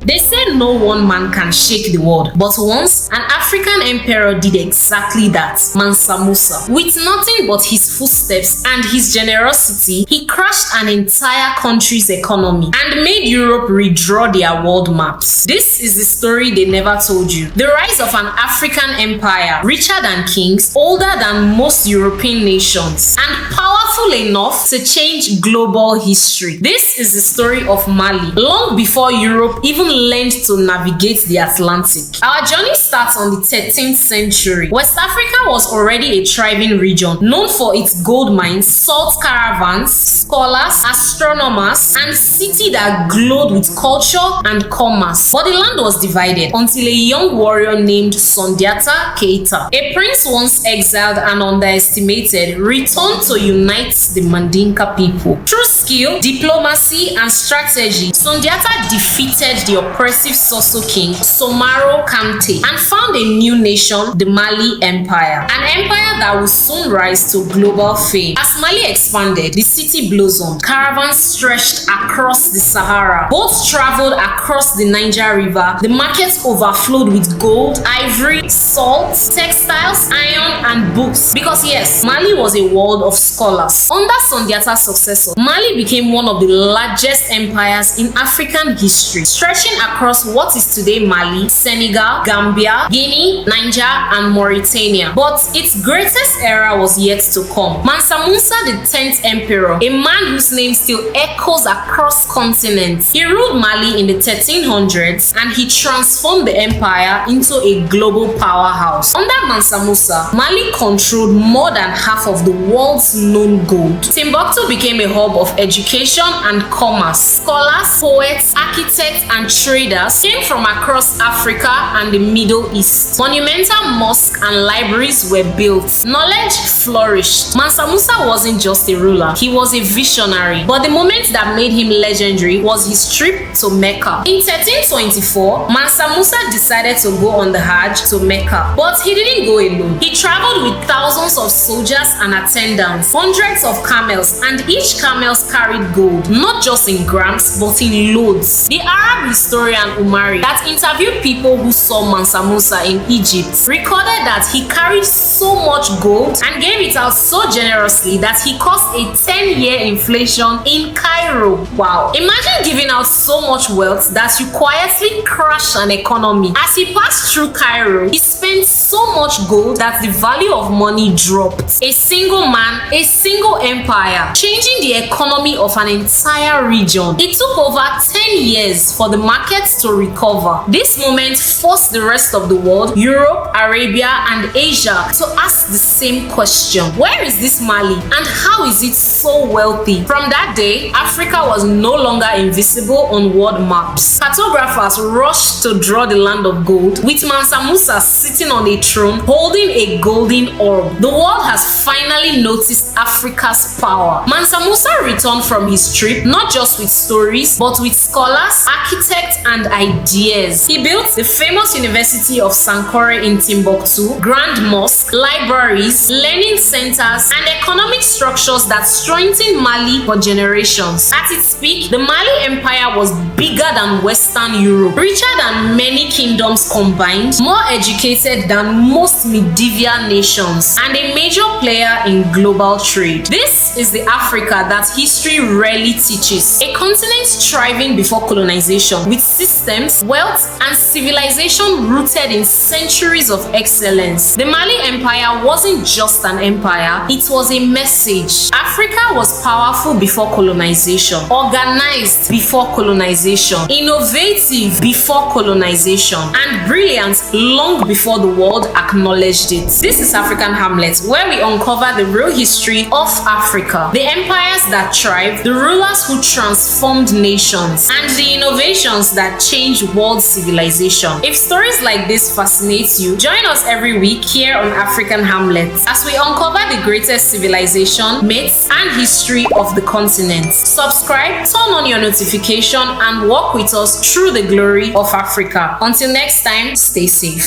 They say no one man can shake the world, but once an African emperor did exactly that, Mansa Musa. With nothing but his footsteps and his generosity, he crashed an entire country's economy and made Europe redraw their world maps. This is the story they never told you. The rise of an African empire, richer than kings, older than most European nations, and powerful enough to change global history. This is the story of Mali, long before Europe even learned to navigate the Atlantic. Our journey starts on the 13th century. West Africa was already a thriving region, known for its gold mines, salt caravans, scholars, astronomers, and city that glowed with culture and commerce. But the land was divided until a young warrior named Sundiata Keita, a prince once exiled and underestimated, returned to unite the Mandinka people. Through skill, diplomacy, and strategy, Sundiata defeated the oppressive Soso king Somaro Kante and found a new nation, the Mali Empire, an empire that would soon rise to global fame. As Mali expanded, the city blossomed. Caravans stretched across the Sahara. Boats traveled across the Niger River. The markets overflowed with gold, ivory, salt, textiles, iron, and books. Because yes, Mali was a world of scholars. Under Sundiata's successor, Mali became one of the largest empires in African history, stretching across what is today Mali, Senegal, Gambia, Guinea, Niger, and Mauritania. But its greatest era was yet to come. Mansa Musa, the 10th emperor, a man whose name still echoes across continents. He ruled Mali in the 1300s and he transformed the empire into a global powerhouse. Under Mansa Musa, Mali controlled more than half of the world's known gold. Timbuktu became a hub of education and commerce. Scholars, poets, architects, and traders came from across Africa and the Middle East. Monumental mosques and libraries were built. Knowledge flourished. Mansa Musa wasn't just a ruler, he was a visionary. But the moment that made him legendary was his trip to Mecca. In 1324, Mansa Musa decided to go on the hajj to Mecca. But he didn't go alone. He traveled with thousands of soldiers and attendants, hundreds of camels, and each camel carried gold, not just in grams, but in loads. The Arab historian Umari, that interviewed people who saw Mansa Musa in Egypt, recorded that he carried so much gold and gave it out so generously that he caused a 10-year inflation in Cairo. Wow. Imagine giving out so much wealth that you quietly crash an economy. As he passed through Cairo, he spent so much gold that the value of money dropped. A single man, a single empire, changing the economy of an entire region. It took over 10 years for the markets to recover. This moment forced the rest of the world, Europe, Arabia, and Asia, to ask the same question. Where is this Mali and how is it so wealthy? From that day, Africa was no longer invisible on world maps. Cartographers rushed to draw the land of gold, with Mansa Musa sitting on a throne holding a golden orb. The world has finally noticed Africa's power. Mansa Musa returned from his trip not just with stories, but with scholars, architects, and ideas. He built the famous University of Sankore in Timbuktu, Grand Mosque, libraries, learning centers, and economic structures that strengthened Mali for generations. At its peak, the Mali Empire was bigger than Western Europe, richer than many kingdoms combined, more educated than most medieval nations, and a major player in global trade. This is the Africa that history rarely teaches. A continent thriving before colonization, with systems, wealth, and civilization rooted in centuries of excellence. The Mali Empire wasn't just an empire, it was a message. Africa was powerful before colonization, organized before colonization, innovative before colonization, and brilliant long before the world acknowledged it. This is African Hamlet, where we uncover the real history of Africa, the empires that thrived, the rulers who transformed nations, and the innovations that changed world civilization. If stories like this fascinate you, join us every week here on African Hamlet as we uncover the greatest civilization, myths, and history of the continent. Subscribe, turn on your notification, and walk with us through the glory of Africa. Until next time, stay safe.